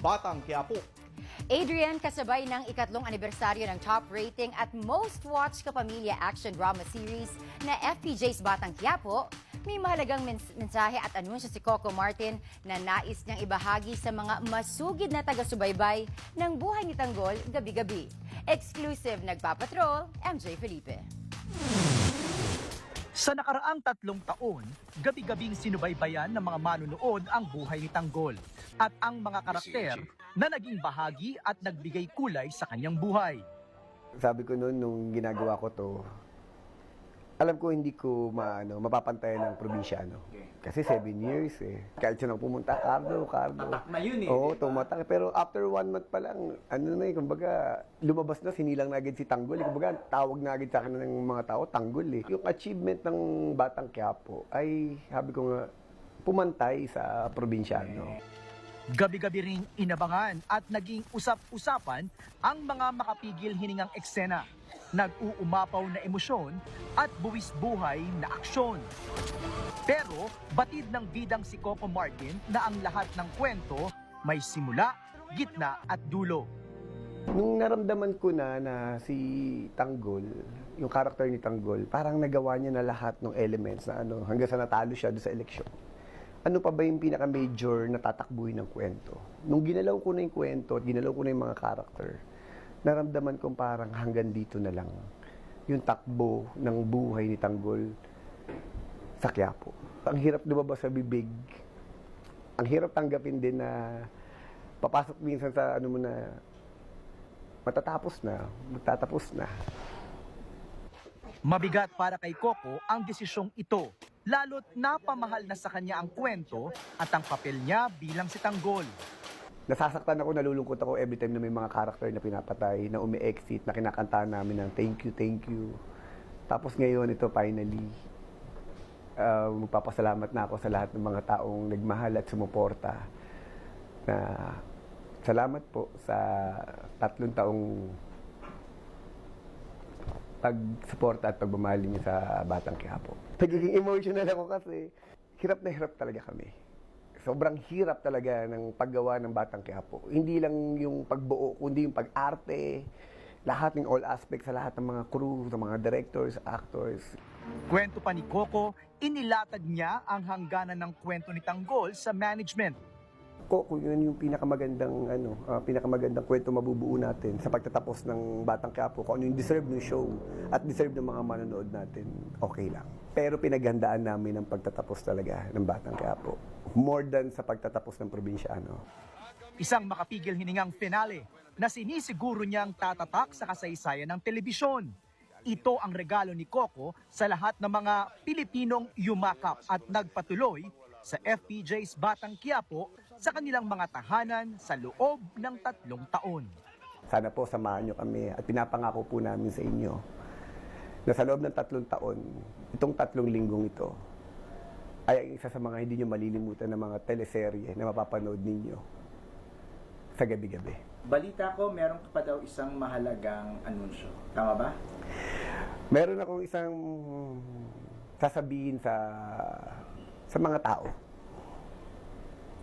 Batang Quiapo. Adrian, kasabay ng ikatlong anibersaryo ng top rating at most watched kapamilya action drama series na FPJ's Batang Quiapo, may mahalagang mensahe at anunsyo si Coco Martin na nais niyang ibahagi sa mga masugid na taga-subaybay ng buhay ni Tanggol gabi-gabi. Exclusive nagpapatrol, MJ Felipe. Sa nakaraang 3 taon, gabi-gabing sinubaybayan ng mga manunood ang buhay ni Tanggol at ang mga karakter na naging bahagi at nagbigay kulay sa kanyang buhay. Sabi ko noon, nung ginagawa ko to, alam ko hindi ko mapapantayan ng probinsyano. Kasi 7 years eh. Kahit siya nang pumunta, Cardo. Tatak na yun eh. Oo, tumatak. Pero after 1 month pa lang, kumbaga, lumabas na, sinilang na agad si Tanggol. Kumbaga, tawag na agad sa akin ng mga tao, Tanggol eh. Yung achievement ng Batang Quiapo ay, sabi ko nga, pumantay sa probinsyano. Gabi-gabi ring inabangan at naging usap-usapan ang mga makapigil hiningang eksena, nag-uumapaw na emosyon at buwis buhay na aksyon. Pero batid ng bidang si Coco Martin na ang lahat ng kwento may simula, gitna at dulo. Nung naramdaman ko na si Tanggol, yung karakter ni Tanggol, parang nagawa niya na lahat ng elements na hanggang sa natalo siya doon sa eleksyon. Ano pa ba yung pinaka-major na tatakbuhin ng kwento? Nung ginalaw ko na yung kwento at ginalaw ko na yung mga karakter, naramdaman kong parang hanggang dito na lang yung takbo ng buhay ni Tanggol sa Quiapo. Ang hirap lumabas sa bibig. Ang hirap tanggapin din na papasok minsan sa magtatapos na. Mabigat para kay Coco ang desisyong ito, lalo't napamahal na sa kanya ang kwento at ang papel niya bilang si Tanggol. Nasasaktan ako, nalulungkot ako every time na may mga karakter na pinapatay, na umi-exit, na kinakantahan namin ng thank you. Tapos ngayon, ito finally, magpapasalamat na ako sa lahat ng mga taong nagmahal at sumuporta. Na salamat po sa 3 taong pag-suporta at pagmamahal niyo sa Batang Quiapo. Nagiging emotional ako kasi hirap na hirap talaga kami. Sobrang hirap talaga ng paggawa ng Batang Quiapo. Hindi lang yung pagbuo, kundi yung pag-arte, lahat ng all aspects sa lahat ng mga crew, sa mga directors, actors. Kwento pa ni Coco, inilatag niya ang hangganan ng kwento ni Tanggol sa management. Kung yun yung pinakamagandang kwento mabubuo natin sa pagtatapos ng Batang Quiapo, kung ano yung deserve ng show at deserve ng mga manonood natin, okay lang. Pero pinaghandaan namin ang pagtatapos talaga ng Batang Quiapo. More than sa pagtatapos ng probinsyano. Isang makapigil hiningang finale na sinisiguro niyang tatatak sa kasaysayan ng telebisyon. Ito ang regalo ni Coco sa lahat ng mga Pilipinong yumakap at nagpatuloy sa FPJ's Batang Quiapo sa kanilang mga tahanan sa loob ng 3 taon. Sana po samahan nyo kami at pinapangako po namin sa inyo na sa loob ng 3 taon, itong 3 linggong ito ay ang isa sa mga hindi nyo malilimutan na mga teleserye na mapapanood ninyo sa gabi-gabi. Balita ko, meron ka pa daw isang mahalagang anunsyo. Tama ba? Meron akong isang sasabihin sa mga tao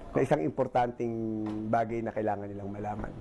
na isang importanteng bagay na kailangan nilang malaman.